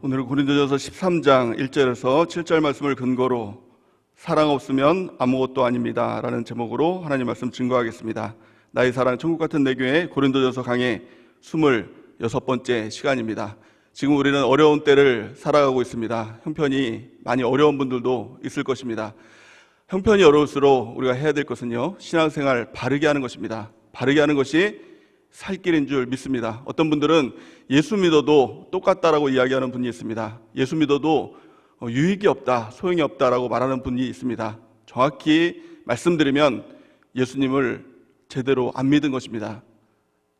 오늘은 고린도전서 13장 1절에서 7절 말씀을 근거로 사랑 없으면 아무것도 아닙니다 라는 제목으로 하나님 말씀 증거하겠습니다. 나의 사랑 천국 같은 내 교회 고린도전서 강의 26번째 시간입니다. 지금 우리는 어려운 때를 살아가고 있습니다. 형편이 많이 어려운 분들도 있을 것입니다. 형편이 어려울수록 우리가 해야 될 것은요, 신앙생활 바르게 하는 것입니다. 바르게 하는 것이 살 길인 줄 믿습니다. 어떤 분들은 예수 믿어도 똑같다라고 이야기하는 분이 있습니다. 예수 믿어도 유익이 없다, 소용이 없다라고 말하는 분이 있습니다. 정확히 말씀드리면 예수님을 제대로 안 믿은 것입니다.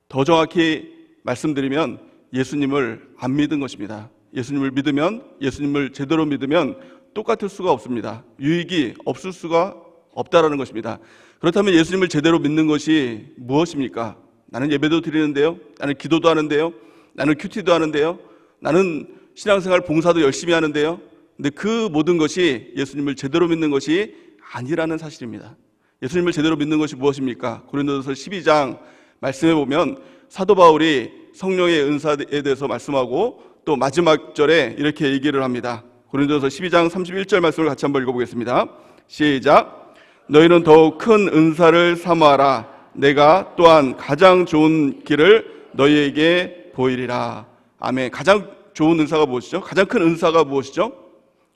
더 정확히 말씀드리면 예수님을 안 믿은 것입니다. 예수님을 믿으면, 예수님을 제대로 믿으면 똑같을 수가 없습니다. 유익이 없을 수가 없다라는 것입니다. 그렇다면 예수님을 제대로 믿는 것이 무엇입니까? 나는 예배도 드리는데요, 나는 기도도 하는데요, 나는 큐티도 하는데요, 나는 신앙생활 봉사도 열심히 하는데요. 근데 그 모든 것이 예수님을 제대로 믿는 것이 아니라는 사실입니다. 예수님을 제대로 믿는 것이 무엇입니까? 고린도전서 12장 말씀해 보면 사도 바울이 성령의 은사에 대해서 말씀하고 또 마지막 절에 이렇게 얘기를 합니다. 고린도전서 12장 31절 말씀을 같이 한번 읽어보겠습니다. 시작. 너희는 더욱 큰 은사를 사모하라. 내가 또한 가장 좋은 길을 너희에게 보이리라. 아멘. 가장 좋은 은사가 무엇이죠? 가장 큰 은사가 무엇이죠?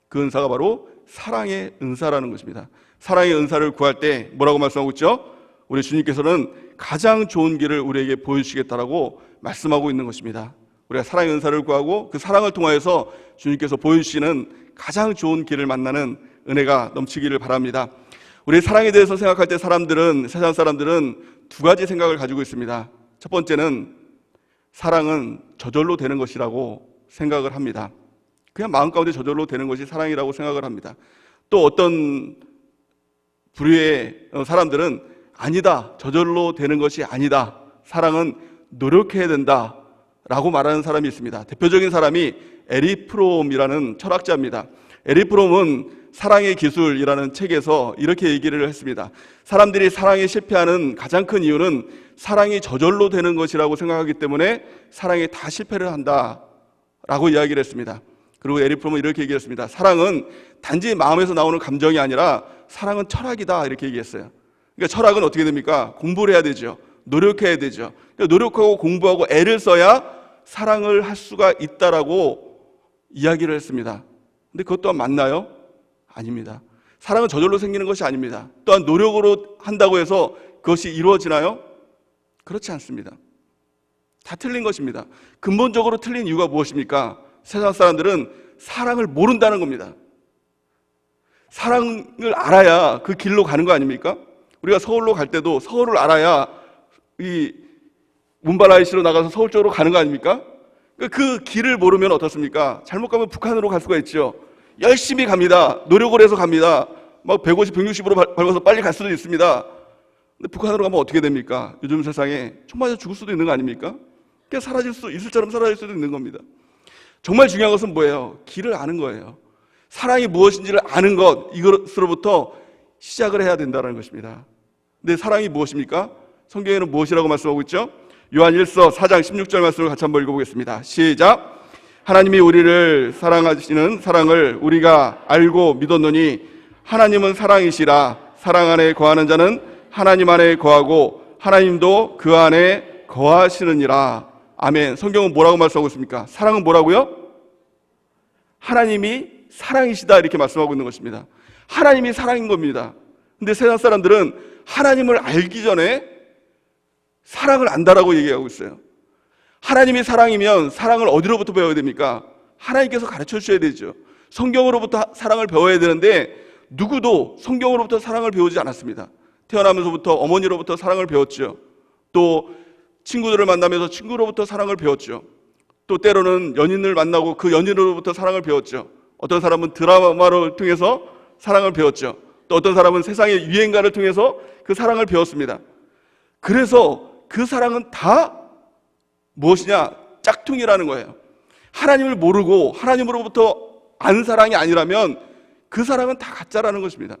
그 은사가 바로 사랑의 은사라는 것입니다. 사랑의 은사를 구할 때 뭐라고 말씀하고 있죠? 우리 주님께서는 가장 좋은 길을 우리에게 보여주시겠다라고 말씀하고 있는 것입니다. 우리가 사랑의 은사를 구하고 그 사랑을 통하여서 주님께서 보여주시는 가장 좋은 길을 만나는 은혜가 넘치기를 바랍니다. 우리 사랑에 대해서 생각할 때 세상 사람들은 두 가지 생각을 가지고 있습니다. 첫 번째는 사랑은 저절로 되는 것이라고 생각을 합니다. 그냥 마음 가운데 저절로 되는 것이 사랑이라고 생각을 합니다. 또 어떤 부류의 사람들은 아니다, 저절로 되는 것이 아니다, 사랑은 노력해야 된다 라고 말하는 사람이 있습니다. 대표적인 사람이 에릭 프롬이라는 철학자입니다. 에릭 프롬은 사랑의 기술이라는 책에서 이렇게 얘기를 했습니다. 사람들이 사랑에 실패하는 가장 큰 이유는 사랑이 저절로 되는 것이라고 생각하기 때문에 사랑에 다 실패를 한다라고 이야기를 했습니다. 그리고 에릭 프롬은 이렇게 얘기했습니다. 사랑은 단지 마음에서 나오는 감정이 아니라 사랑은 철학이다, 이렇게 얘기했어요. 그러니까 철학은 어떻게 됩니까? 공부를 해야 되죠. 노력해야 되죠. 그러니까 노력하고 공부하고 애를 써야 사랑을 할 수가 있다라고 이야기를 했습니다. 근데 그것 또한 맞나요? 아닙니다. 사랑은 저절로 생기는 것이 아닙니다. 또한 노력으로 한다고 해서 그것이 이루어지나요? 그렇지 않습니다. 다 틀린 것입니다. 근본적으로 틀린 이유가 무엇입니까? 세상 사람들은 사랑을 모른다는 겁니다. 사랑을 알아야 그 길로 가는 거 아닙니까? 우리가 서울로 갈 때도 서울을 알아야 이 문바라이시로 나가서 서울 쪽으로 가는 거 아닙니까? 그 길을 모르면 어떻습니까? 잘못 가면 북한으로 갈 수가 있죠. 열심히 갑니다. 노력을 해서 갑니다. 막 150, 160으로 밟아서 빨리 갈 수도 있습니다. 근데 북한으로 가면 어떻게 됩니까? 요즘 세상에 총 맞아 죽을 수도 있는 거 아닙니까? 그냥 사라질 수 있을처럼 사라질 수도 있는 겁니다. 정말 중요한 것은 뭐예요? 길을 아는 거예요. 사랑이 무엇인지를 아는 것, 이것으로부터 시작을 해야 된다는 것입니다. 근데 사랑이 무엇입니까? 성경에는 무엇이라고 말씀하고 있죠? 요한 1서 4장 16절 말씀을 같이 한번 읽어보겠습니다. 시작. 하나님이 우리를 사랑하시는 사랑을 우리가 알고 믿었노니 하나님은 사랑이시라. 사랑 안에 거하는 자는 하나님 안에 거하고 하나님도 그 안에 거하시느니라. 아멘. 성경은 뭐라고 말씀하고 있습니까? 사랑은 뭐라고요? 하나님이 사랑이시다, 이렇게 말씀하고 있는 것입니다. 하나님이 사랑인 겁니다. 근데 세상 사람들은 하나님을 알기 전에 사랑을 안다라고 얘기하고 있어요. 하나님이 사랑이면 사랑을 어디로부터 배워야 됩니까? 하나님께서 가르쳐 주셔야 되죠. 성경으로부터 사랑을 배워야 되는데 누구도 성경으로부터 사랑을 배우지 않았습니다. 태어나면서부터 어머니로부터 사랑을 배웠죠. 또 친구들을 만나면서 친구로부터 사랑을 배웠죠. 또 때로는 연인을 만나고 그 연인으로부터 사랑을 배웠죠. 어떤 사람은 드라마를 통해서 사랑을 배웠죠. 또 어떤 사람은 세상의 유행가를 통해서 그 사랑을 배웠습니다. 그래서 그 사랑은 다 무엇이냐? 짝퉁이라는 거예요. 하나님을 모르고 하나님으로부터 안 사랑이 아니라면 그 사랑은 다 가짜라는 것입니다.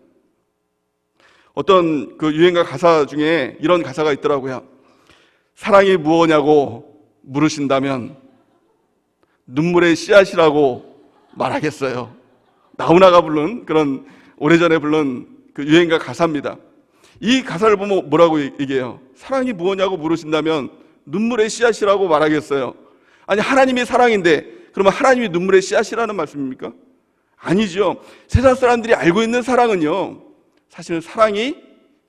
어떤 그 유행가 가사 중에 이런 가사가 있더라고요. 사랑이 무엇냐고 물으신다면 눈물의 씨앗이라고 말하겠어요. 나훈아가 부른 그런 오래전에 부른 그 유행가 가사입니다. 이 가사를 보면 뭐라고 얘기해요? 사랑이 무엇냐고 물으신다면 눈물의 씨앗이라고 말하겠어요. 아니, 하나님이 사랑인데 그러면 하나님이 눈물의 씨앗이라는 말씀입니까? 아니죠. 세상 사람들이 알고 있는 사랑은요, 사실은 사랑이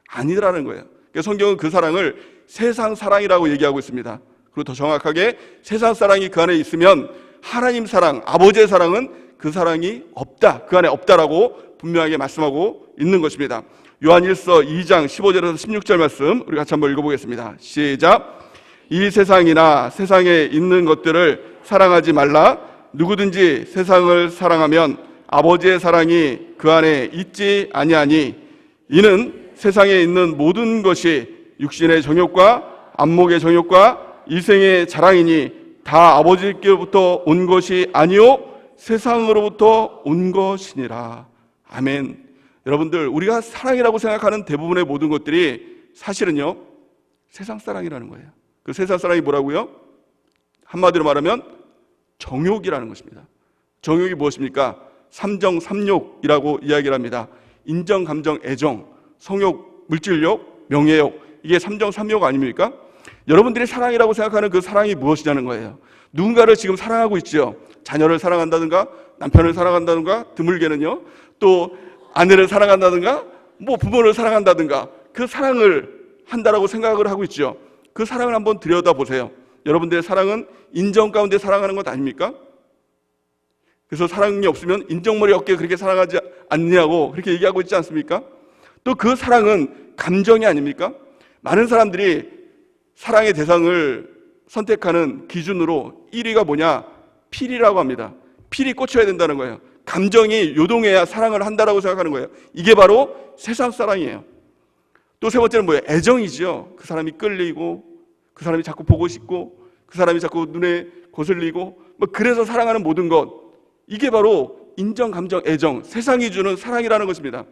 아니라는 거예요. 그러니까 성경은 그 사랑을 세상 사랑이라고 얘기하고 있습니다. 그리고 더 정확하게 세상 사랑이 그 안에 있으면 하나님 사랑, 아버지의 사랑은 그 사랑이 없다, 그 안에 없다라고 분명하게 말씀하고 있는 것입니다. 요한일서 2장 15절에서 16절 말씀 우리 같이 한번 읽어보겠습니다. 시작. 이 세상이나 세상에 있는 것들을 사랑하지 말라. 누구든지 세상을 사랑하면 아버지의 사랑이 그 안에 있지 아니하니 이는 세상에 있는 모든 것이 육신의 정욕과 안목의 정욕과 이생의 자랑이니 다 아버지께로부터 온 것이 아니요 세상으로부터 온 것이니라. 아멘. 여러분들, 우리가 사랑이라고 생각하는 대부분의 모든 것들이 사실은요 세상 사랑이라는 거예요. 그 세상 사랑이 뭐라고요? 한마디로 말하면 정욕이라는 것입니다. 정욕이 무엇입니까? 삼정 삼욕이라고 이야기를 합니다. 인정, 감정, 애정, 성욕, 물질욕, 명예욕, 이게 삼정 삼욕 아닙니까? 여러분들이 사랑이라고 생각하는 그 사랑이 무엇이냐는 거예요. 누군가를 지금 사랑하고 있죠. 자녀를 사랑한다든가 남편을 사랑한다든가 드물게는요 또 아내를 사랑한다든가 뭐 부모를 사랑한다든가 그 사랑을 한다라고 생각을 하고 있죠. 그 사랑을 한번 들여다보세요. 여러분들의 사랑은 인정 가운데 사랑하는 것 아닙니까? 그래서 사랑이 없으면 인정머리 어깨 그렇게 사랑하지 않느냐고 그렇게 얘기하고 있지 않습니까? 또 그 사랑은 감정이 아닙니까? 많은 사람들이 사랑의 대상을 선택하는 기준으로 1위가 뭐냐? 필이라고 합니다. 필이 꽂혀야 된다는 거예요. 감정이 요동해야 사랑을 한다라고 생각하는 거예요. 이게 바로 세상 사랑이에요. 또 세 번째는 뭐예요? 애정이죠. 그 사람이 끌리고 그 사람이 자꾸 보고 싶고 그 사람이 자꾸 눈에 거슬리고 뭐 그래서 사랑하는 모든 것, 이게 바로 인정, 감정, 애정, 세상이 주는 사랑이라는 것입니다.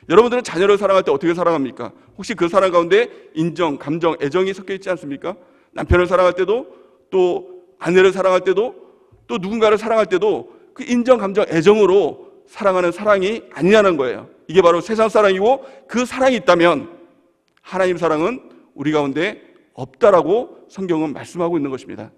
여러분들은 자녀를 사랑할 때 어떻게 사랑합니까? 혹시 그 사랑 가운데 인정, 감정, 애정이 섞여 있지 않습니까? 남편을 사랑할 때도 또 아내를 사랑할 때도 또 누군가를 사랑할 때도 그 인정, 감정, 애정으로 사랑하는 사랑이 아니냐는 거예요. 이게 바로 세상 사랑이고 그 사랑이 있다면 하나님 사랑은 우리 가운데 없다라고 성경은 말씀하고 있는 것입니다.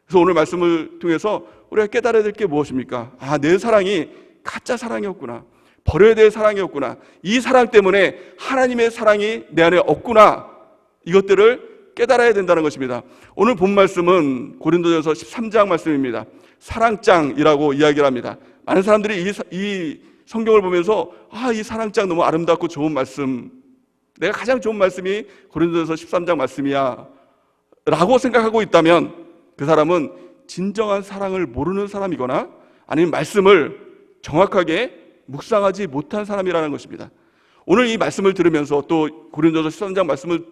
그래서 오늘 말씀을 통해서 우리가 깨달아야 될 게 무엇입니까? 아, 내 사랑이 가짜 사랑이었구나. 버려야 될 사랑이었구나. 이 사랑 때문에 하나님의 사랑이 내 안에 없구나. 이것들을 깨달아야 된다는 것입니다. 오늘 본 말씀은 고린도전서 13장 말씀입니다. 사랑장이라고 이야기를 합니다. 많은 사람들이 이 성경을 보면서 이 사랑장 너무 아름답고 좋은 말씀, 내가 가장 좋은 말씀이 고린도전서 13장 말씀이야 라고 생각하고 있다면 그 사람은 진정한 사랑을 모르는 사람이거나 아니면 말씀을 정확하게 묵상하지 못한 사람이라는 것입니다. 오늘 이 말씀을 들으면서 또 고린도전서 13장 말씀을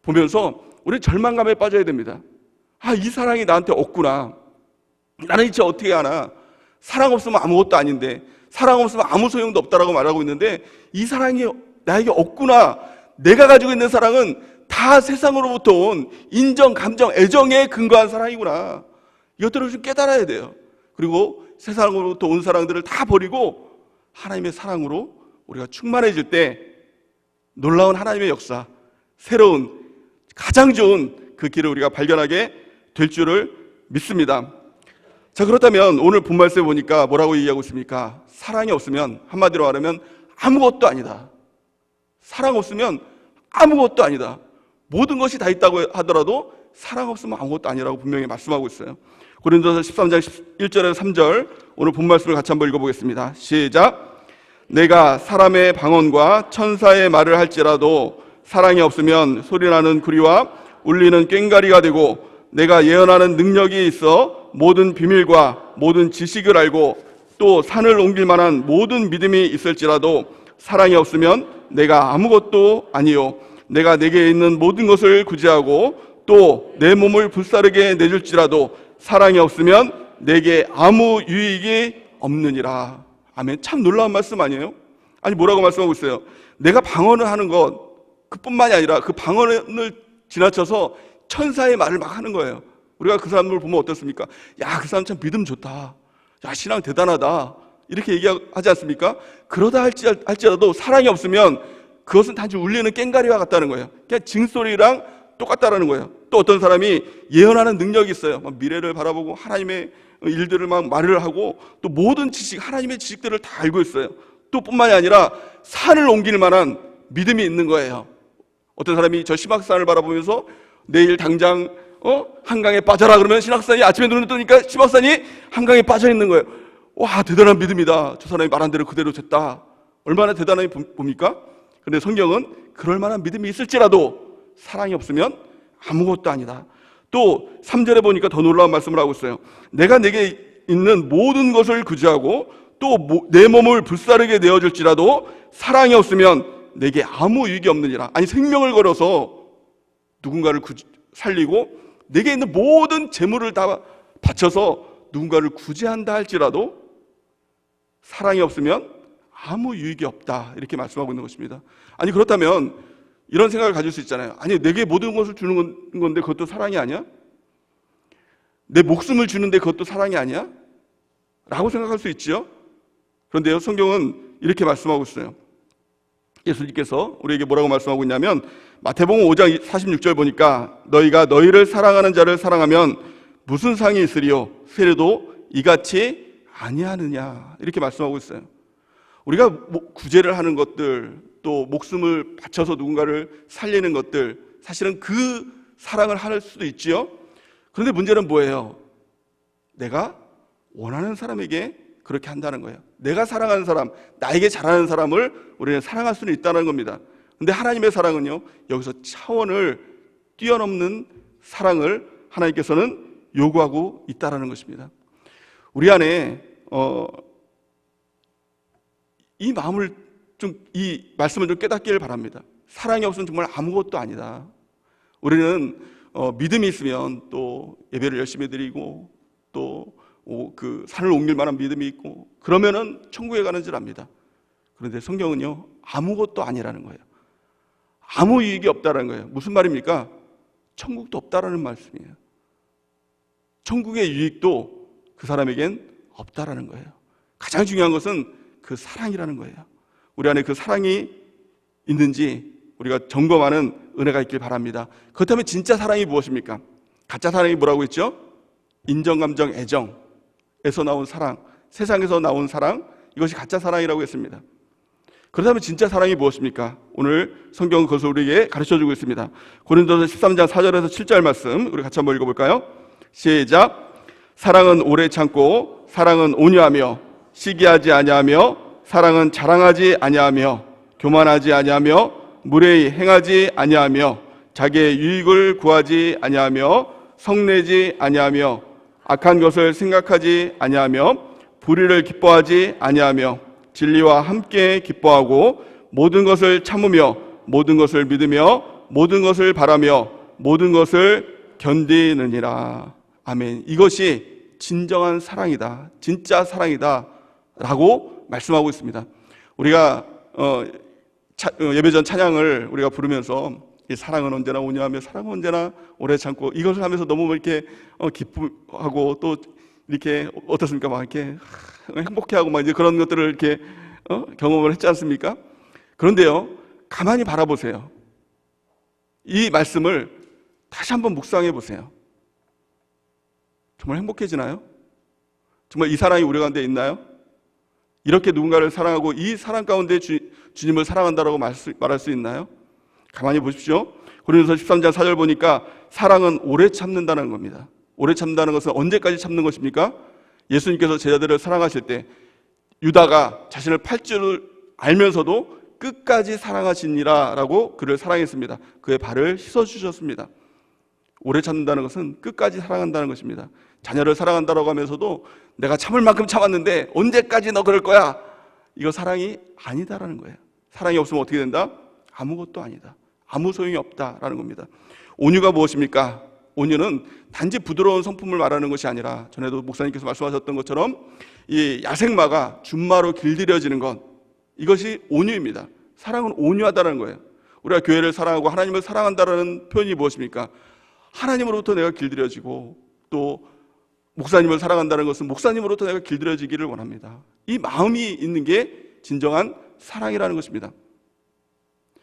보면서 우리는 절망감에 빠져야 됩니다. 이 사랑이 나한테 없구나. 나는 이제 어떻게 하나. 사랑 없으면 아무것도 아닌데, 사랑 없으면 아무 소용도 없다라고 말하고 있는데 이 사랑이 나에게 없구나. 내가 가지고 있는 사랑은 다 세상으로부터 온 인정, 감정, 애정에 근거한 사랑이구나. 이것들을 좀 깨달아야 돼요. 그리고 세상으로부터 온 사랑들을 다 버리고 하나님의 사랑으로 우리가 충만해질 때 놀라운 하나님의 역사, 새로운 가장 좋은 그 길을 우리가 발견하게 될 줄을 믿습니다. 자, 그렇다면 오늘 본 말씀에 보니까 뭐라고 얘기하고 있습니까? 사랑이 없으면, 한마디로 말하면 아무것도 아니다. 사랑 없으면 아무것도 아니다. 모든 것이 다 있다고 하더라도 사랑 없으면 아무것도 아니라고 분명히 말씀하고 있어요. 고린도전서 13장 1절에서 3절 오늘 본 말씀을 같이 한번 읽어보겠습니다. 시작. 내가 사람의 방언과 천사의 말을 할지라도 사랑이 없으면 소리나는 구리와 울리는 꽹과리가 되고, 내가 예언하는 능력이 있어 모든 비밀과 모든 지식을 알고 또 산을 옮길 만한 모든 믿음이 있을지라도 사랑이 없으면 내가 아무것도 아니요, 내가 내게 있는 모든 것을 구제하고 또 내 몸을 불사르게 내줄지라도 사랑이 없으면 내게 아무 유익이 없느니라. 아멘. 참 놀라운 말씀 아니에요? 아니, 뭐라고 말씀하고 있어요? 내가 방언을 하는 것 그뿐만이 아니라 그 방언을 지나쳐서 천사의 말을 막 하는 거예요. 우리가 그 사람을 보면 어떻습니까? 야, 그 사람 참 믿음 좋다. 야, 신앙 대단하다. 이렇게 얘기하지 않습니까? 그러다 할지라도 사랑이 없으면 그것은 단지 울리는 꽹과리와 같다는 거예요. 그냥 징소리랑 똑같다라는 거예요. 또 어떤 사람이 예언하는 능력이 있어요. 미래를 바라보고 하나님의 일들을 막 말을 하고 또 모든 지식, 하나님의 지식들을 다 알고 있어요. 또 뿐만이 아니라 산을 옮길 만한 믿음이 있는 거예요. 어떤 사람이 저 시막산을 바라보면서 내일 당장 한강에 빠져라 그러면 시막산이 아침에 눈을 뜨니까 시막산이 한강에 빠져 있는 거예요. 와, 대단한 믿음이다. 저 사람이 말한 대로 그대로 됐다. 얼마나 대단하게 봅니까? 그런데 성경은 그럴 만한 믿음이 있을지라도 사랑이 없으면 아무것도 아니다. 또 3절에 보니까 더 놀라운 말씀을 하고 있어요. 내가 내게 있는 모든 것을 구제하고 또 내 몸을 불사르게 내어줄지라도 사랑이 없으면 내게 아무 유익이 없느니라. 아니, 생명을 걸어서 누군가를 살리고 내게 있는 모든 재물을 다 바쳐서 누군가를 구제한다 할지라도 사랑이 없으면 아무 유익이 없다. 이렇게 말씀하고 있는 것입니다. 아니, 그렇다면 이런 생각을 가질 수 있잖아요. 아니, 내게 모든 것을 주는 건데 그것도 사랑이 아니야? 내 목숨을 주는데 그것도 사랑이 아니야? 라고 생각할 수 있지요. 그런데요, 성경은 이렇게 말씀하고 있어요. 예수님께서 우리에게 뭐라고 말씀하고 있냐면 마태복음 5장 46절 보니까 너희가 너희를 사랑하는 자를 사랑하면 무슨 상이 있으리요? 세례도 이같이 아니하느냐? 이렇게 말씀하고 있어요. 우리가 구제를 하는 것들, 또 목숨을 바쳐서 누군가를 살리는 것들, 사실은 그 사랑을 할 수도 있지요. 그런데 문제는 뭐예요? 내가 원하는 사람에게 그렇게 한다는 거예요. 내가 사랑하는 사람, 나에게 잘하는 사람을 우리는 사랑할 수는 있다는 겁니다. 그런데 하나님의 사랑은요, 여기서 차원을 뛰어넘는 사랑을 하나님께서는 요구하고 있다는 것입니다. 우리 안에 이 마음을 이 말씀을 좀 깨닫기를 바랍니다. 사랑이 없으면 정말 아무것도 아니다. 우리는 믿음이 있으면 또 예배를 열심히 드리고 또 그 산을 옮길 만한 믿음이 있고 그러면은 천국에 가는 줄 압니다. 그런데 성경은요, 아무것도 아니라는 거예요. 아무 유익이 없다는 거예요. 무슨 말입니까? 천국도 없다라는 말씀이에요. 천국의 유익도 그 사람에겐 없다라는 거예요. 가장 중요한 것은 그 사랑이라는 거예요. 우리 안에 그 사랑이 있는지 우리가 점검하는 은혜가 있길 바랍니다. 그렇다면 진짜 사랑이 무엇입니까? 가짜 사랑이 뭐라고 했죠? 인정감정, 애정에서 나온 사랑, 세상에서 나온 사랑, 이것이 가짜 사랑이라고 했습니다. 그렇다면 진짜 사랑이 무엇입니까? 오늘 성경은 그것을 우리에게 가르쳐주고 있습니다. 고린도서 13장 4절에서 7절 말씀 우리 같이 한번 읽어볼까요? 시작. 사랑은 오래 참고 사랑은 온유하며 시기하지 아니하며 사랑은 자랑하지 아니하며 교만하지 아니하며 무례히 행하지 아니하며 자기의 유익을 구하지 아니하며 성내지 아니하며 악한 것을 생각하지 아니하며 불의를 기뻐하지 아니하며 진리와 함께 기뻐하고 모든 것을 참으며 모든 것을 믿으며 모든 것을 바라며 모든 것을 견디느니라. 아멘. 이것이 진정한 사랑이다, 진짜 사랑이다 라고 말씀하고 있습니다. 우리가 예배전 찬양을 우리가 부르면서 이 사랑은 언제나 온유하며 사랑은 언제나 오래 참고 이것을 하면서 너무 이렇게 기쁘하고 또 이렇게 어떻습니까? 막 이렇게 행복해하고 막 이제 그런 것들을 이렇게 경험을 했지 않습니까? 그런데요, 가만히 바라보세요. 이 말씀을 다시 한번 묵상해 보세요. 정말 행복해지나요? 정말 이 사랑이 우리 가운데 있나요? 이렇게 누군가를 사랑하고 이 사랑 가운데 주님을 사랑한다라고 말할 수 있나요? 가만히 보십시오. 고린도서 13장 4절 보니까 사랑은 오래 참는다는 겁니다. 오래 참는다는 것은 언제까지 참는 것입니까? 예수님께서 제자들을 사랑하실 때 유다가 자신을 팔 줄 알면서도 끝까지 사랑하시니라 라고 그를 사랑했습니다. 그의 발을 씻어주셨습니다. 오래 참는다는 것은 끝까지 사랑한다는 것입니다. 자녀를 사랑한다라고 하면서도 내가 참을 만큼 참았는데 언제까지 너 그럴 거야? 이거 사랑이 아니다라는 거예요. 사랑이 없으면 어떻게 된다? 아무것도 아니다. 아무 소용이 없다라는 겁니다. 온유가 무엇입니까? 온유는 단지 부드러운 성품을 말하는 것이 아니라 전에도 목사님께서 말씀하셨던 것처럼 이 야생마가 준마로 길들여지는 것, 이것이 온유입니다. 사랑은 온유하다는 거예요. 우리가 교회를 사랑하고 하나님을 사랑한다는 표현이 무엇입니까? 하나님으로부터 내가 길들여지고 또 목사님을 사랑한다는 것은 목사님으로부터 내가 길들여지기를 원합니다. 이 마음이 있는 게 진정한 사랑이라는 것입니다.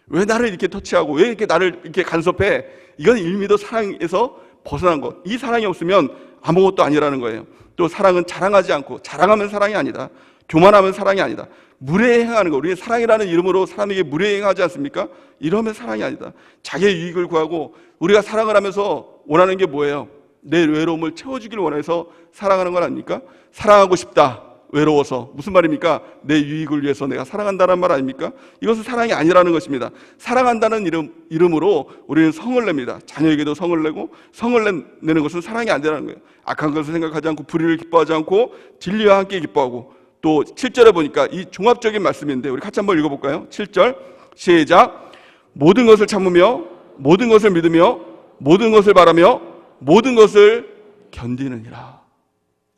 왜 나를 이렇게 터치하고 왜 이렇게 나를 이렇게 간섭해? 이건 일미도 사랑에서 벗어난 것. 이 사랑이 없으면 아무것도 아니라는 거예요. 또 사랑은 자랑하지 않고, 자랑하면 사랑이 아니다. 교만하면 사랑이 아니다. 무례행하는 거. 우리 사랑이라는 이름으로 사람에게 무례행하지 않습니까? 이러면 사랑이 아니다. 자기의 유익을 구하고, 우리가 사랑을 하면서 원하는 게 뭐예요? 내 외로움을 채워주기를 원해서 사랑하는 건 아닙니까? 사랑하고 싶다. 외로워서. 무슨 말입니까? 내 유익을 위해서 내가 사랑한다는 말 아닙니까? 이것은 사랑이 아니라는 것입니다. 사랑한다는 이름으로 우리는 성을 냅니다. 자녀에게도 성을 내고, 성을 내는 것은 사랑이 아니라는 거예요. 악한 것을 생각하지 않고, 불의를 기뻐하지 않고, 진리와 함께 기뻐하고. 또 7절에 보니까 이 종합적인 말씀인데 우리 같이 한번 읽어볼까요? 7절 시작. 모든 것을 참으며, 모든 것을 믿으며, 모든 것을 바라며, 모든 것을 견디느니라.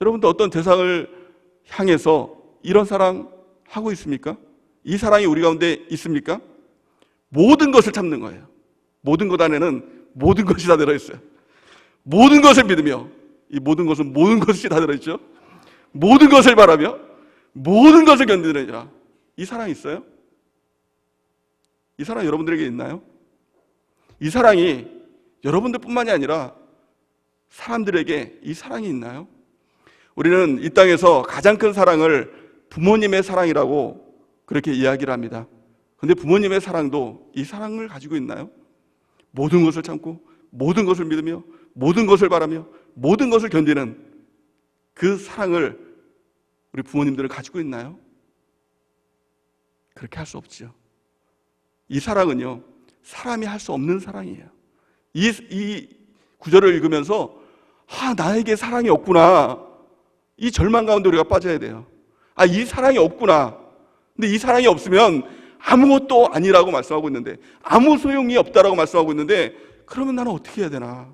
여러분도 어떤 대상을 향해서 이런 사랑 하고 있습니까? 이 사랑이 우리 가운데 있습니까? 모든 것을 참는 거예요. 모든 것 안에는 모든 것이 다 들어있어요. 모든 것을 믿으며, 이 모든 것은 모든 것이 다 들어있죠. 모든 것을 바라며 모든 것을 견디느니라. 이 사랑이 있어요? 이 사랑 여러분들에게 있나요? 이 사랑이 여러분들뿐만이 아니라 사람들에게 이 사랑이 있나요? 우리는 이 땅에서 가장 큰 사랑을 부모님의 사랑이라고 그렇게 이야기를 합니다. 그런데 부모님의 사랑도 이 사랑을 가지고 있나요? 모든 것을 참고, 모든 것을 믿으며, 모든 것을 바라며, 모든 것을 견디는 그 사랑을 우리 부모님들은 가지고 있나요? 그렇게 할 수 없죠. 이 사랑은요, 사람이 할 수 없는 사랑이에요. 이 구절을 읽으면서 나에게 사랑이 없구나, 이 절망 가운데 우리가 빠져야 돼요. 이 사랑이 없구나. 근데 이 사랑이 없으면 아무것도 아니라고 말씀하고 있는데, 아무 소용이 없다라고 말씀하고 있는데, 그러면 나는 어떻게 해야 되나?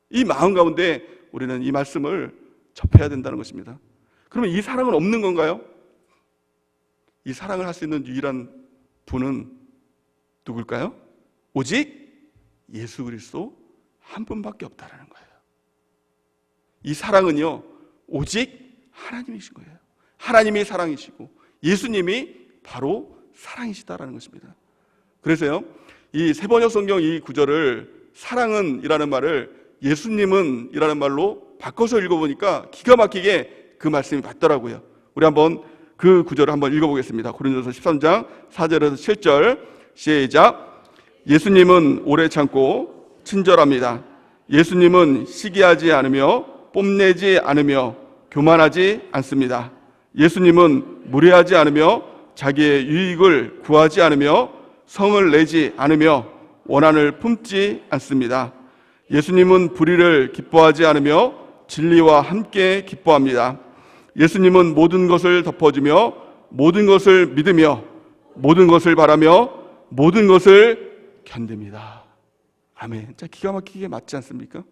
이 마음 가운데 우리는 이 말씀을 접해야 된다는 것입니다. 그러면 이 사랑은 없는 건가요? 이 사랑을 할 수 있는 유일한 분은 누굴까요? 오직 예수 그리스도 한 분밖에 없다라는 거예요. 이 사랑은요, 오직 하나님이신 거예요. 하나님이 사랑이시고 예수님이 바로 사랑이시다라는 것입니다. 그래서요, 이 세번역 성경 이 구절을 사랑은 이라는 말을 예수님은 이라는 말로 바꿔서 읽어보니까 기가 막히게 그 말씀이 맞더라고요. 우리 한번 그 구절을 한번 읽어보겠습니다. 고린도서 13장 4절에서 7절 시작. 예수님은 오래 참고 친절합니다. 예수님은 시기하지 않으며 뽐내지 않으며 교만하지 않습니다. 예수님은 무례하지 않으며 자기의 유익을 구하지 않으며 성을 내지 않으며 원한을 품지 않습니다. 예수님은 불의를 기뻐하지 않으며 진리와 함께 기뻐합니다. 예수님은 모든 것을 덮어주며 모든 것을 믿으며 모든 것을 바라며 모든 것을 견딥니다. 아멘. 진짜 기가 막히게 맞지 않습니까?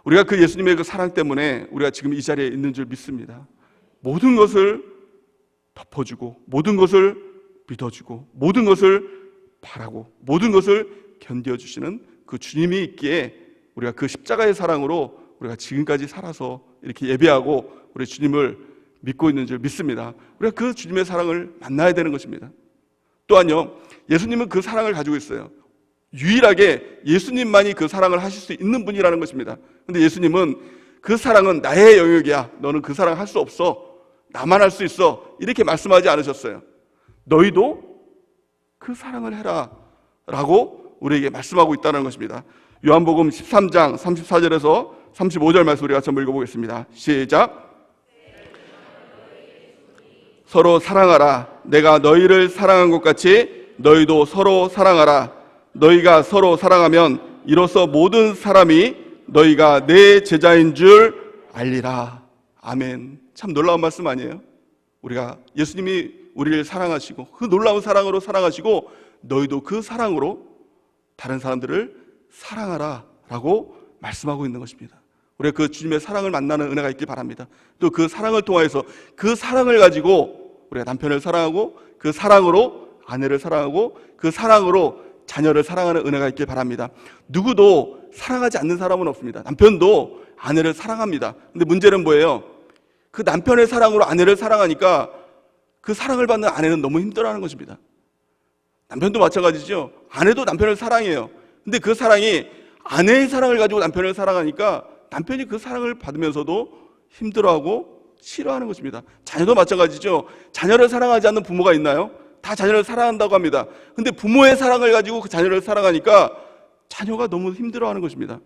우리가 그 예수님의 그 사랑 때문에 우리가 지금 이 자리에 있는 줄 믿습니다. 모든 것을 덮어주고 모든 것을 믿어주고 모든 것을 바라고 모든 것을 견뎌주시는 그 주님이 있기에 우리가 그 십자가의 사랑으로 우리가 지금까지 살아서 이렇게 예배하고 우리 주님을 믿고 있는 줄 믿습니다. 우리가 그 주님의 사랑을 만나야 되는 것입니다. 또한요, 예수님은 그 사랑을 가지고 있어요. 유일하게 예수님만이 그 사랑을 하실 수 있는 분이라는 것입니다. 그런데 예수님은 그 사랑은 나의 영역이야. 너는 그 사랑 할 수 없어. 나만 할 수 있어. 이렇게 말씀하지 않으셨어요. 너희도 그 사랑을 해라 라고 우리에게 말씀하고 있다는 것입니다. 요한복음 13장 34절에서 35절 말씀 우리가 한번 읽어보겠습니다. 시작. 서로 사랑하라. 내가 너희를 사랑한 것 같이 너희도 서로 사랑하라. 너희가 서로 사랑하면 이로써 모든 사람이 너희가 내 제자인 줄 알리라. 아멘. 참 놀라운 말씀 아니에요? 우리가 예수님이 우리를 사랑하시고 그 놀라운 사랑으로 사랑하시고 너희도 그 사랑으로 다른 사람들을 사랑하라 라고 말씀하고 있는 것입니다. 우리가 그 주님의 사랑을 만나는 은혜가 있길 바랍니다. 또 그 사랑을 통해서 그 사랑을 가지고 우리가 남편을 사랑하고 그 사랑으로 아내를 사랑하고 그 사랑으로 자녀를 사랑하는 은혜가 있길 바랍니다. 누구도 사랑하지 않는 사람은 없습니다. 남편도 아내를 사랑합니다. 근데 문제는 뭐예요? 그 남편의 사랑으로 아내를 사랑하니까 그 사랑을 받는 아내는 너무 힘들어하는 것입니다. 남편도 마찬가지죠. 아내도 남편을 사랑해요. 근데 그 사랑이 아내의 사랑을 가지고 남편을 사랑하니까 남편이 그 사랑을 받으면서도 힘들어하고 싫어하는 것입니다. 자녀도 마찬가지죠. 자녀를 사랑하지 않는 부모가 있나요? 다 자녀를 사랑한다고 합니다. 근데 부모의 사랑을 가지고 그 자녀를 사랑하니까 자녀가 너무 힘들어하는 것입니다.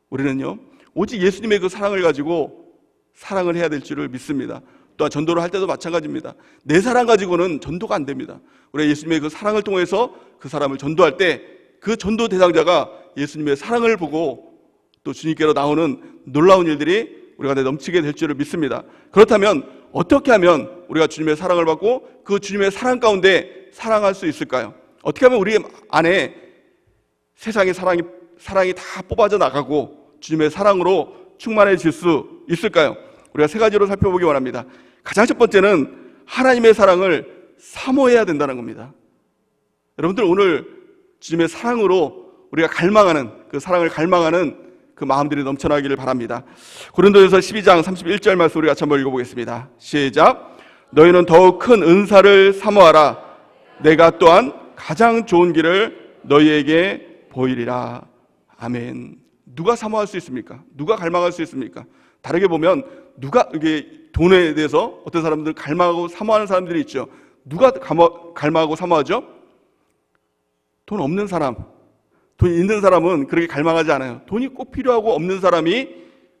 우리는요, 오직 예수님의 그 사랑을 가지고 사랑을 해야 될 줄을 믿습니다. 또한 전도를 할 때도 마찬가지입니다. 내 사랑 가지고는 전도가 안 됩니다. 우리가 예수님의 그 사랑을 통해서 그 사람을 전도할 때 그 전도 대상자가 예수님의 사랑을 보고 또 주님께로 나오는 놀라운 일들이 우리가 넘치게 될 줄을 믿습니다. 그렇다면 어떻게 하면 우리가 주님의 사랑을 받고 그 주님의 사랑 가운데 사랑할 수 있을까요? 어떻게 하면 우리 안에 세상의 사랑이 다 뽑아져 나가고 주님의 사랑으로 충만해질 수 있을까요? 우리가 세 가지로 살펴보기 원합니다. 가장 첫 번째는 하나님의 사랑을 사모해야 된다는 겁니다. 여러분들 오늘 주님의 사랑으로 우리가 갈망하는 그 사랑을 갈망하는 그 마음들이 넘쳐나기를 바랍니다. 고린도전서 12장 31절 말씀 우리 같이 한번 읽어보겠습니다. 시작. 너희는 더욱 큰 은사를 사모하라. 내가 또한 가장 좋은 길을 너희에게 보이리라. 아멘. 누가 사모할 수 있습니까? 누가 갈망할 수 있습니까? 다르게 보면 누가 이게 돈에 대해서 어떤 사람들 갈망하고 사모하는 사람들이 있죠. 누가 갈망하고 사모하죠? 돈 없는 사람, 돈 있는 사람은 그렇게 갈망하지 않아요. 돈이 꼭 필요하고 없는 사람이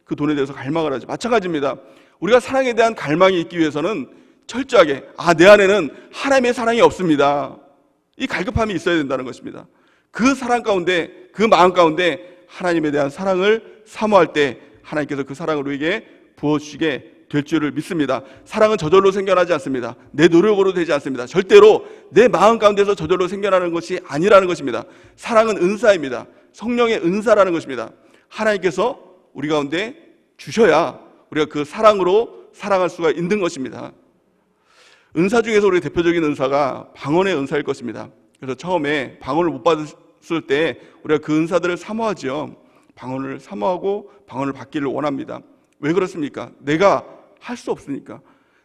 그 돈에 대해서 갈망을 하죠. 마찬가지입니다. 우리가 사랑에 대한 갈망이 있기 위해서는 철저하게 내 안에는 하나님의 사랑이 없습니다. 이 갈급함이 있어야 된다는 것입니다. 그 사랑 가운데, 그 마음 가운데 하나님에 대한 사랑을 사모할 때 하나님께서 그 사랑을 우리에게 부어주시게 될 줄을 믿습니다. 사랑은 저절로 생겨나지 않습니다. 내 노력으로 되지 않습니다. 절대로 내 마음 가운데서 저절로 생겨나는 것이 아니라는 것입니다. 사랑은 은사입니다. 성령의 은사라는 것입니다. 하나님께서 우리 가운데 주셔야 우리가 그 사랑으로 사랑할 수가 있는 것입니다. 은사 중에서 우리 대표적인 은사가 방언의 은사일 것입니다. 그래서 처음에 방언을 못 받았을 때 우리가 그 은사들을 사모하죠. 방언을 사모하고 방언을 받기를 원합니다. 왜 그렇습니까? 내가 할 수 없으니까.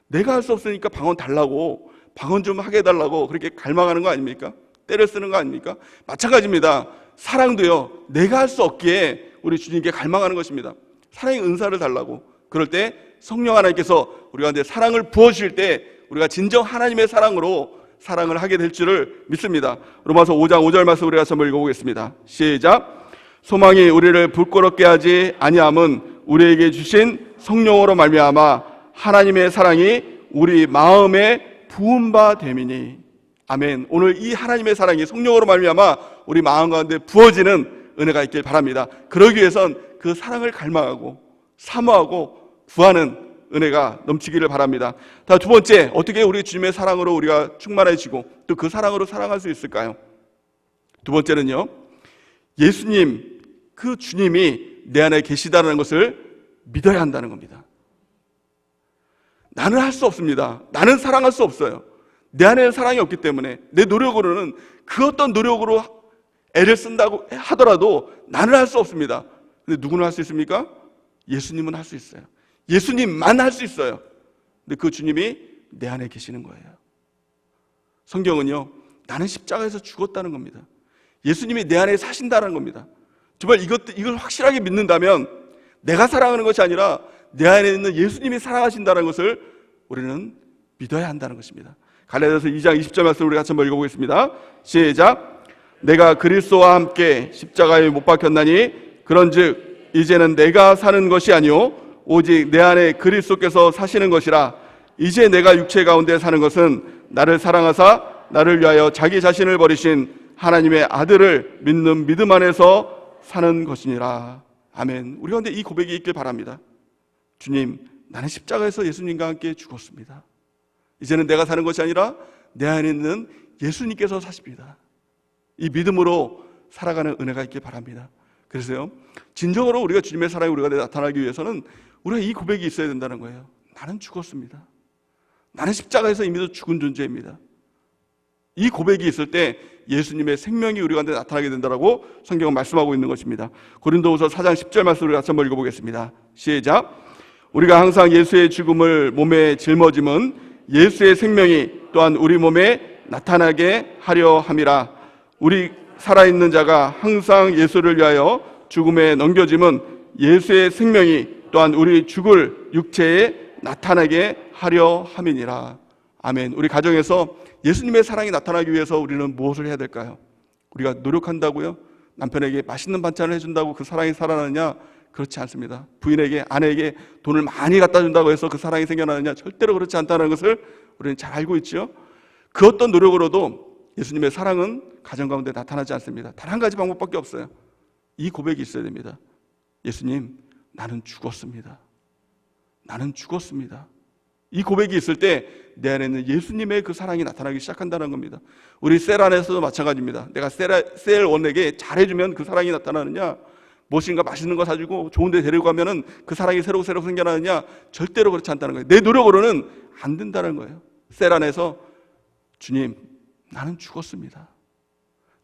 내가 할 수 없으니까 방언 달라고, 방언 좀 하게 해달라고 그렇게 갈망하는 거 아닙니까? 때를 쓰는 거 아닙니까? 마찬가지입니다. 사랑도요, 내가 할 수 없기에 우리 주님께 갈망하는 것입니다. 사랑의 은사를 달라고. 그럴 때 성령 하나님께서 우리 가운데 사랑을 부어주실 때 우리가 진정 하나님의 사랑으로 사랑을 하게 될 줄을 믿습니다. 로마서 5장 5절 말씀 우리가 한번 읽어보겠습니다. 시작. 소망이 우리를 부끄럽게 하지 아니함은 우리에게 주신 성령으로 말미암아 하나님의 사랑이 우리 마음에 부은 바 됨이니. 아멘. 오늘 이 하나님의 사랑이 성령으로 말미암아 우리 마음 가운데 부어지는 은혜가 있길 바랍니다. 그러기 위해선 그 사랑을 갈망하고 사모하고 구하는 은혜가 넘치기를 바랍니다. 두 번째, 어떻게 우리 주님의 사랑으로 우리가 충만해지고 또 그 사랑으로 사랑할 수 있을까요? 두 번째는요, 예수님, 그 주님이 내 안에 계시다는 것을 믿어야 한다는 겁니다. 나는 할 수 없습니다. 나는 사랑할 수 없어요. 내 안에는 사랑이 없기 때문에 내 노력으로는 그 어떤 노력으로 애를 쓴다고 하더라도 나는 할 수 없습니다. 근데 누구는 할 수 있습니까? 예수님은 할 수 있어요. 예수님만 할 수 있어요. 근데 그 주님이 내 안에 계시는 거예요. 성경은요, 나는 십자가에서 죽었다는 겁니다. 예수님이 내 안에 사신다는 겁니다. 정말 이걸 확실하게 믿는다면 내가 사랑하는 것이 아니라 내 안에 있는 예수님이 사랑하신다는 것을 우리는 믿어야 한다는 것입니다. 갈라디아서 2장 20절 말씀 우리 같이 한번 읽어보겠습니다. 시작. 내가 그리스도와 함께 십자가에 못 박혔나니 그런즉 이제는 내가 사는 것이 아니요 오직 내 안에 그리스도께서 사시는 것이라. 이제 내가 육체 가운데 사는 것은 나를 사랑하사 나를 위하여 자기 자신을 버리신 하나님의 아들을 믿는 믿음 안에서 사는 것이니라. 아멘. 우리 가운데 이 고백이 있길 바랍니다. 주님, 나는 십자가에서 예수님과 함께 죽었습니다. 이제는 내가 사는 것이 아니라 내 안에 있는 예수님께서 사십니다. 이 믿음으로 살아가는 은혜가 있길 바랍니다. 그래서요, 진정으로 우리가 주님의 사랑이 우리가 나타나기 위해서는 우리가 이 고백이 있어야 된다는 거예요. 나는 죽었습니다. 나는 십자가에서 이미 죽은 존재입니다. 이 고백이 있을 때 예수님의 생명이 우리 가운데 나타나게 된다라고 성경은 말씀하고 있는 것입니다. 고린도후서 4장 10절 말씀을 같이 한번 읽어보겠습니다. 시작. 우리가 항상 예수의 죽음을 몸에 짊어짐은 예수의 생명이 또한 우리 몸에 나타나게 하려 함이라. 우리 살아있는 자가 항상 예수를 위하여 죽음에 넘겨짐은 예수의 생명이 또한 우리 죽을 육체에 나타나게 하려 함이니라. 아멘. 우리 가정에서 예수님의 사랑이 나타나기 위해서 우리는 무엇을 해야 될까요? 우리가 노력한다고요? 남편에게 맛있는 반찬을 해준다고 그 사랑이 살아나느냐? 그렇지 않습니다. 부인에게, 아내에게 돈을 많이 갖다 준다고 해서 그 사랑이 생겨나느냐? 절대로 그렇지 않다는 것을 우리는 잘 알고 있죠. 그 어떤 노력으로도 예수님의 사랑은 가정 가운데 나타나지 않습니다. 단 한 가지 방법밖에 없어요. 이 고백이 있어야 됩니다. 예수님, 나는 죽었습니다. 나는 죽었습니다. 이 고백이 있을 때 내 안에는 예수님의 그 사랑이 나타나기 시작한다는 겁니다. 우리 셀 안에서도 마찬가지입니다. 내가 셀 원에게 잘해주면 그 사랑이 나타나느냐, 무엇인가 맛있는 거 사주고 좋은 데 데리고 가면은 그 사랑이 새로 생겨나느냐, 절대로 그렇지 않다는 거예요. 내 노력으로는 안 된다는 거예요. 셀 안에서 주님, 나는 죽었습니다.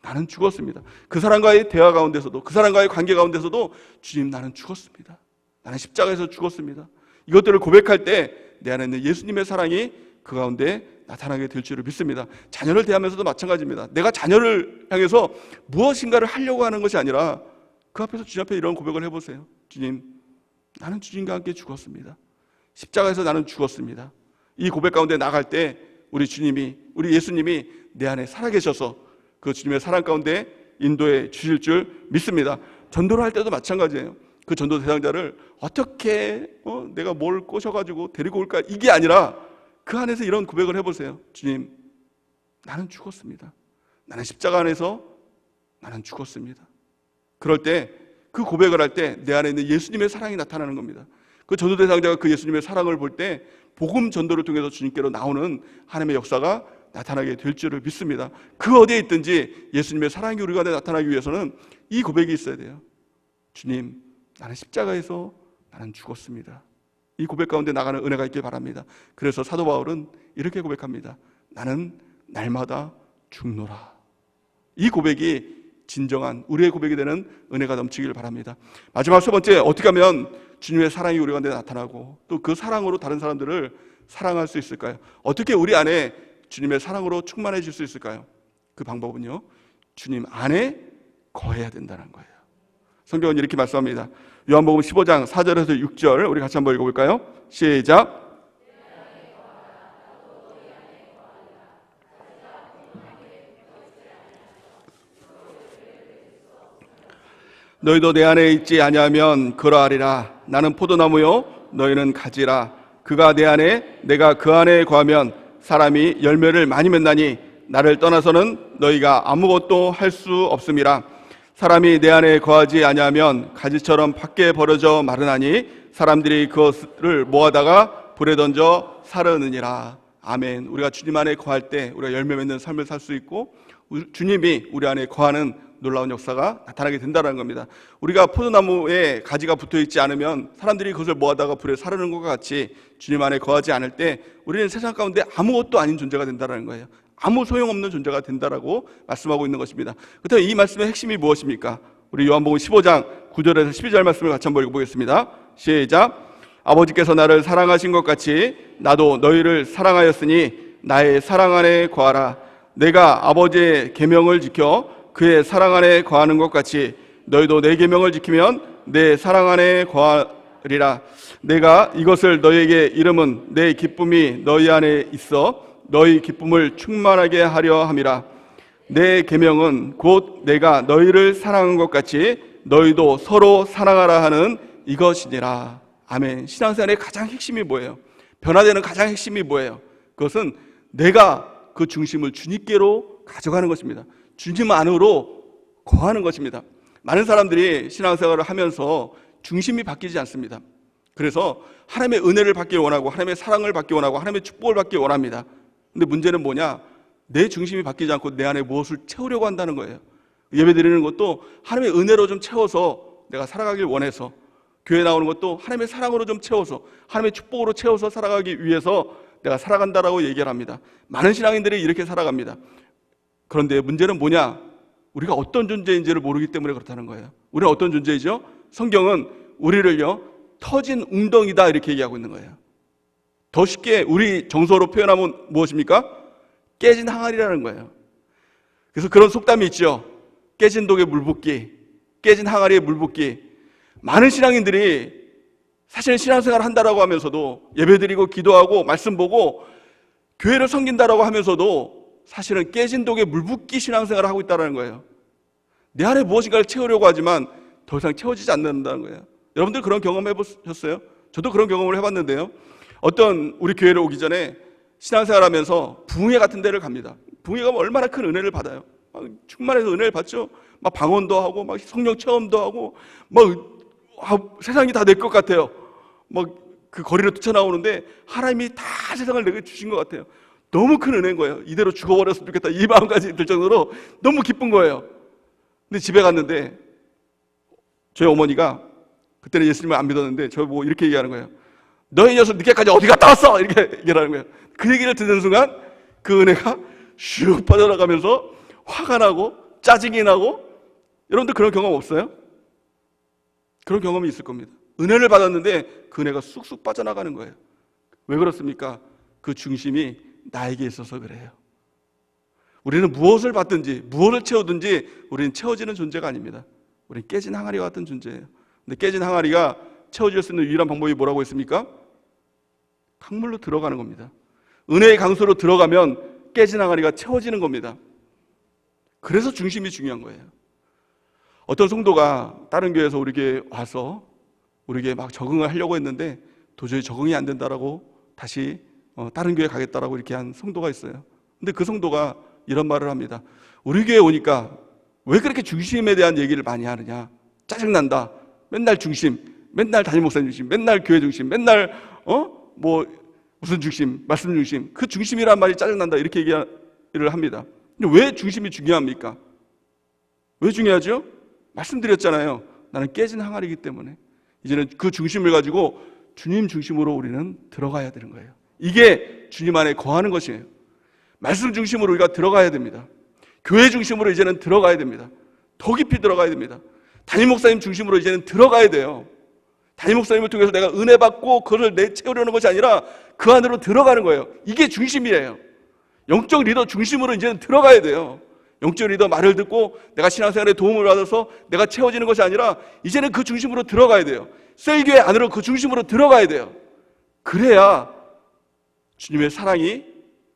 나는 죽었습니다. 그 사람과의 대화 가운데서도, 그 사람과의 관계 가운데서도 주님, 나는 죽었습니다. 나는 십자가에서 죽었습니다. 이것들을 고백할 때 내 안에 있는 예수님의 사랑이 그 가운데 나타나게 될 줄을 믿습니다. 자녀를 대하면서도 마찬가지입니다. 내가 자녀를 향해서 무엇인가를 하려고 하는 것이 아니라 그 앞에서 주님 앞에 이런 고백을 해보세요. 주님, 나는 주님과 함께 죽었습니다. 십자가에서 나는 죽었습니다. 이 고백 가운데 나갈 때 우리 주님이, 우리 예수님이 내 안에 살아계셔서 그 주님의 사랑 가운데 인도해 주실 줄 믿습니다. 전도를 할 때도 마찬가지예요. 그 전도 대상자를 어떻게 내가 뭘 꼬셔가지고 데리고 올까, 이게 아니라 그 안에서 이런 고백을 해보세요. 주님, 나는 죽었습니다. 나는 십자가 안에서 나는 죽었습니다. 그럴 때, 그 고백을 할 때 내 안에 있는 예수님의 사랑이 나타나는 겁니다. 그 전도 대상자가 그 예수님의 사랑을 볼 때 복음 전도를 통해서 주님께로 나오는 하나님의 역사가 나타나게 될 줄을 믿습니다. 그 어디에 있든지 예수님의 사랑이 우리 가운데 나타나기 위해서는 이 고백이 있어야 돼요. 주님, 나는 십자가에서 나는 죽었습니다. 이 고백 가운데 나가는 은혜가 있길 바랍니다. 그래서 사도 바울은 이렇게 고백합니다. 나는 날마다 죽노라. 이 고백이 진정한 우리의 고백이 되는 은혜가 넘치길 바랍니다. 마지막 세 번째, 어떻게 하면 주님의 사랑이 우리 가운데 나타나고 또 그 사랑으로 다른 사람들을 사랑할 수 있을까요? 어떻게 우리 안에 주님의 사랑으로 충만해질 수 있을까요? 그 방법은요, 주님 안에 거해야 된다는 거예요. 성경은 이렇게 말씀합니다. 요한복음 15장 4절에서 6절 우리 같이 한번 읽어볼까요? 시작. 너희도 내 안에 있지 아니하면 그러하리라. 나는 포도나무요 너희는 가지라. 그가 내 안에 내가 그 안에 거하면 사람이 열매를 많이 맺나니 나를 떠나서는 너희가 아무것도 할 수 없음이라. 사람이 내 안에 거하지 아니하면 가지처럼 밖에 버려져 마르나니 사람들이 그것을 모아다가 불에 던져 사르느니라. 아멘. 우리가 주님 안에 거할 때 우리가 열매 맺는 삶을 살 수 있고 주님이 우리 안에 거하는 놀라운 역사가 나타나게 된다는 겁니다. 우리가 포도나무에 가지가 붙어있지 않으면 사람들이 그것을 모아다가 불에 사르는 것과 같이 주님 안에 거하지 않을 때 우리는 세상 가운데 아무것도 아닌 존재가 된다는 거예요. 아무 소용없는 존재가 된다라고 말씀하고 있는 것입니다. 그렇다면 이 말씀의 핵심이 무엇입니까? 우리 요한복음 15장 9절에서 12절 말씀을 같이 한번 읽어보겠습니다. 시작. 아버지께서 나를 사랑하신 것 같이 나도 너희를 사랑하였으니 나의 사랑 안에 거하라. 내가 아버지의 계명을 지켜 그의 사랑 안에 거하는 것 같이 너희도 내 계명을 지키면 내 사랑 안에 거하리라. 내가 이것을 너희에게 이름은 내 기쁨이 너희 안에 있어 너희 기쁨을 충만하게 하려 함이라. 내 계명은 곧 내가 너희를 사랑한 것 같이 너희도 서로 사랑하라 하는 이것이니라. 아멘. 신앙생활의 가장 핵심이 뭐예요? 변화되는 가장 핵심이 뭐예요? 그것은 내가 그 중심을 주님께로 가져가는 것입니다. 주님 안으로 거하는 것입니다. 많은 사람들이 신앙생활을 하면서 중심이 바뀌지 않습니다. 그래서 하나님의 은혜를 받기 원하고 하나님의 사랑을 받기 원하고 하나님의 축복을 받기 원합니다. 근데 문제는 뭐냐? 내 중심이 바뀌지 않고 내 안에 무엇을 채우려고 한다는 거예요. 예배 드리는 것도 하나님의 은혜로 좀 채워서 내가 살아가길 원해서, 교회 나오는 것도 하나님의 사랑으로 좀 채워서, 하나님의 축복으로 채워서 살아가기 위해서 내가 살아간다라고 얘기를 합니다. 많은 신앙인들이 이렇게 살아갑니다. 그런데 문제는 뭐냐? 우리가 어떤 존재인지를 모르기 때문에 그렇다는 거예요. 우리는 어떤 존재이죠? 성경은 우리를요, 터진 웅덩이다 이렇게 얘기하고 있는 거예요. 더 쉽게 우리 정서로 표현하면 무엇입니까? 깨진 항아리라는 거예요. 그래서 그런 속담이 있죠. 깨진 독에 물 붓기, 깨진 항아리에 물 붓기. 많은 신앙인들이 사실은 신앙생활을 한다라고 하면서도 예배드리고 기도하고 말씀 보고 교회를 섬긴다라고 하면서도 사실은 깨진 독에 물 붓기 신앙생활을 하고 있다는 거예요. 내 안에 무엇인가를 채우려고 하지만 더 이상 채워지지 않는다는 거예요. 여러분들 그런 경험 해보셨어요? 저도 그런 경험을 해봤는데요. 어떤 우리 교회를 오기 전에 신앙생활 하면서 부흥회 같은 데를 갑니다. 부흥회 가면 얼마나 큰 은혜를 받아요. 막 충만해서 은혜를 받죠. 막 방언도 하고 막 성령 체험도 하고 막 세상이 다 내 것 같아요. 막 그 거리로 뛰쳐나오는데 하나님이 다 세상을 내게 주신 것 같아요. 너무 큰 은혜인 거예요. 이대로 죽어버렸으면 좋겠다 이 마음까지 들 정도로 너무 기쁜 거예요. 근데 집에 갔는데 저희 어머니가 그때는 예수님을 안 믿었는데 저 보고 이렇게 얘기하는 거예요. 너희 녀석 늦게까지 어디 갔다 왔어? 이렇게 얘기하는 거예요. 그 얘기를 듣는 순간 그 은혜가 슉 빠져나가면서 화가 나고 짜증이 나고. 여러분들 그런 경험 없어요? 그런 경험이 있을 겁니다. 은혜를 받았는데 그 은혜가 쑥쑥 빠져나가는 거예요. 왜 그렇습니까? 그 중심이 나에게 있어서 그래요. 우리는 무엇을 받든지 무엇을 채우든지 우리는 채워지는 존재가 아닙니다. 우리는 깨진 항아리와 같은 존재예요. 근데 깨진 항아리가 채워질 수 있는 유일한 방법이 뭐라고 했습니까? 강물로 들어가는 겁니다. 은혜의 강수로 들어가면 깨진 항아리가 채워지는 겁니다. 그래서 중심이 중요한 거예요. 어떤 성도가 다른 교회에서 우리 교회에 와서 우리 교회에 막 적응을 하려고 했는데 도저히 적응이 안 된다라고 다시 다른 교회 가겠다라고 이렇게 한 성도가 있어요. 근데 그 성도가 이런 말을 합니다. 우리 교회에 오니까 왜 그렇게 중심에 대한 얘기를 많이 하느냐? 짜증난다. 맨날 중심, 맨날 담임 목사님 중심, 맨날 교회 중심, 맨날 무슨 중심, 말씀 중심. 그 중심이란 말이 짜증난다 이렇게 얘기를 합니다. 근데 왜 중심이 중요합니까? 왜 중요하죠? 말씀드렸잖아요. 나는 깨진 항아리이기 때문에 이제는 그 중심을 가지고 주님 중심으로 우리는 들어가야 되는 거예요. 이게 주님 안에 거하는 것이에요. 말씀 중심으로 우리가 들어가야 됩니다. 교회 중심으로 이제는 들어가야 됩니다. 더 깊이 들어가야 됩니다. 담임 목사님 중심으로 이제는 들어가야 돼요. 담임 목사님을 통해서 내가 은혜 받고 그걸 채우려는 것이 아니라 그 안으로 들어가는 거예요. 이게 중심이에요. 영적 리더 중심으로 이제는 들어가야 돼요. 영적 리더 말을 듣고 내가 신앙생활에 도움을 받아서 내가 채워지는 것이 아니라 이제는 그 중심으로 들어가야 돼요. 셀교회 안으로 그 중심으로 들어가야 돼요. 그래야 주님의 사랑이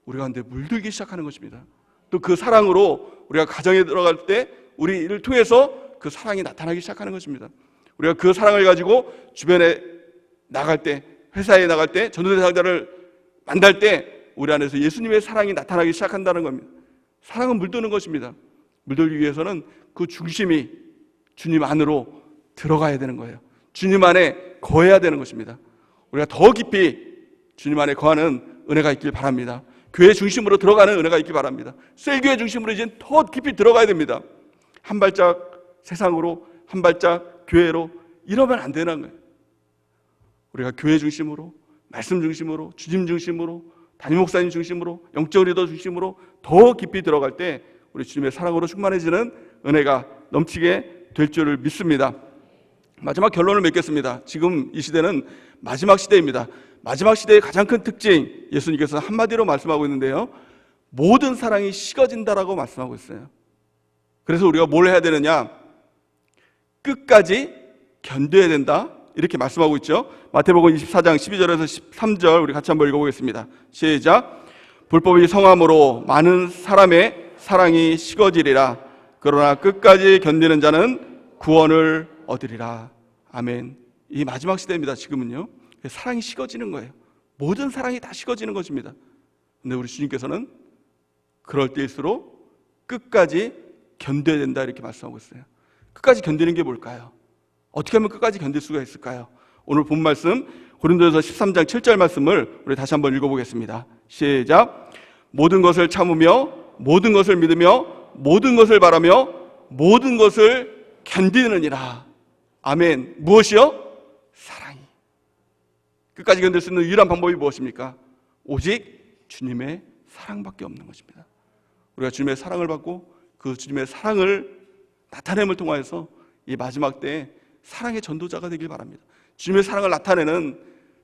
우리 가운데 물들기 시작하는 것입니다. 또 그 사랑으로 우리가 가정에 들어갈 때 우리를 통해서 그 사랑이 나타나기 시작하는 것입니다. 우리가 그 사랑을 가지고 주변에 나갈 때, 회사에 나갈 때, 전도 대상자를 만날 때 우리 안에서 예수님의 사랑이 나타나기 시작한다는 겁니다. 사랑은 물드는 것입니다. 물들기 위해서는 그 중심이 주님 안으로 들어가야 되는 거예요. 주님 안에 거해야 되는 것입니다. 우리가 더 깊이 주님 안에 거하는 은혜가 있길 바랍니다. 교회 중심으로 들어가는 은혜가 있길 바랍니다. 셀교회 중심으로 이제 더 깊이 들어가야 됩니다. 한 발짝 세상으로, 한 발짝 교회로. 이러면 안 되는 거예요. 우리가 교회 중심으로, 말씀 중심으로, 주님 중심으로, 담임 목사님 중심으로, 영적 리더 중심으로 더 깊이 들어갈 때 우리 주님의 사랑으로 충만해지는 은혜가 넘치게 될 줄을 믿습니다. 마지막 결론을 맺겠습니다. 지금 이 시대는 마지막 시대입니다. 마지막 시대의 가장 큰 특징, 예수님께서 한마디로 말씀하고 있는데요, 모든 사랑이 식어진다라고 말씀하고 있어요. 그래서 우리가 뭘 해야 되느냐? 끝까지 견뎌야 된다 이렇게 말씀하고 있죠. 마태복음 24장 12절에서 13절 우리 같이 한번 읽어보겠습니다. 시작. 불법이 성함으로 많은 사람의 사랑이 식어지리라. 그러나 끝까지 견디는 자는 구원을 얻으리라. 아멘. 이 마지막 시대입니다. 지금은요, 사랑이 식어지는 거예요. 모든 사랑이 다 식어지는 것입니다. 근데 우리 주님께서는 그럴 때일수록 끝까지 견뎌야 된다 이렇게 말씀하고 있어요. 끝까지 견디는 게 뭘까요? 어떻게 하면 끝까지 견딜 수가 있을까요? 오늘 본 말씀 고린도전서 13장 7절 말씀을 우리 다시 한번 읽어보겠습니다. 시작. 모든 것을 참으며 모든 것을 믿으며 모든 것을 바라며 모든 것을 견디느니라. 아멘. 무엇이요? 사랑이. 끝까지 견딜 수 있는 유일한 방법이 무엇입니까? 오직 주님의 사랑밖에 없는 것입니다. 우리가 주님의 사랑을 받고 그 주님의 사랑을 나타냄을 통하여서 이 마지막 때에 사랑의 전도자가 되길 바랍니다. 주님의 사랑을 나타내는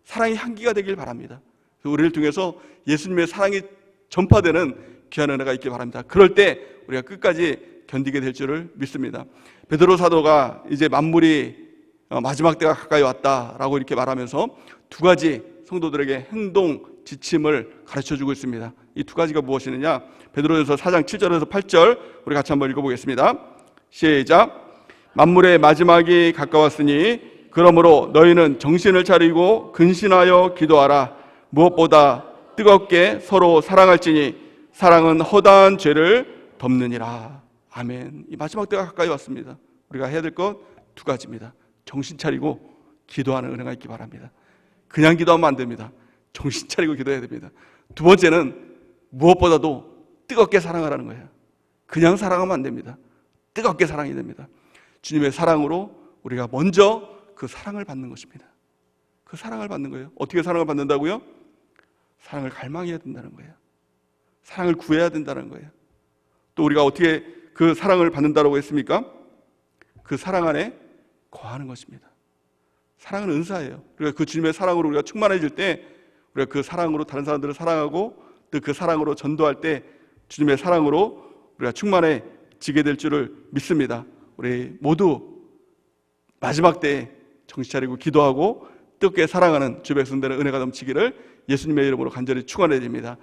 사랑의 향기가 되길 바랍니다. 우리를 통해서 예수님의 사랑이 전파되는 귀한 은혜가 있길 바랍니다. 그럴 때 우리가 끝까지 견디게 될 줄을 믿습니다. 베드로 사도가 이제 만물이 마지막 때가 가까이 왔다라고 이렇게 말하면서 두 가지 성도들에게 행동 지침을 가르쳐주고 있습니다. 이 두 가지가 무엇이느냐? 베드로전서 4장 7절에서 8절 우리 같이 한번 읽어보겠습니다. 시작. 만물의 마지막이 가까웠으니 그러므로 너희는 정신을 차리고 근신하여 기도하라. 무엇보다 뜨겁게 서로 사랑할지니 사랑은 허다한 죄를 덮느니라. 아멘. 이 마지막 때가 가까이 왔습니다. 우리가 해야 될 것 두 가지입니다. 정신 차리고 기도하는 은혜가 있기 바랍니다. 그냥 기도하면 안 됩니다. 정신 차리고 기도해야 됩니다. 두 번째는 무엇보다도 뜨겁게 사랑하라는 거예요. 그냥 사랑하면 안 됩니다. 뜨겁게 사랑해야 됩니다. 주님의 사랑으로 우리가 먼저 그 사랑을 받는 것입니다. 그 사랑을 받는 거예요. 어떻게 사랑을 받는다고요? 사랑을 갈망해야 된다는 거예요. 사랑을 구해야 된다는 거예요. 또 우리가 어떻게 그 사랑을 받는다고 했습니까? 그 사랑 안에 거하는 것입니다. 사랑은 은사예요. 그러니까 그 주님의 사랑으로 우리가 충만해질 때 우리가 그 사랑으로 다른 사람들을 사랑하고 또 그 사랑으로 전도할 때 주님의 사랑으로 우리가 충만해지게 될 줄을 믿습니다. 우리 모두 마지막 때에 정신 차리고 기도하고 뜨겁게 사랑하는 주 백성들의 은혜가 넘치기를 예수님의 이름으로 간절히 축원해 드립니다.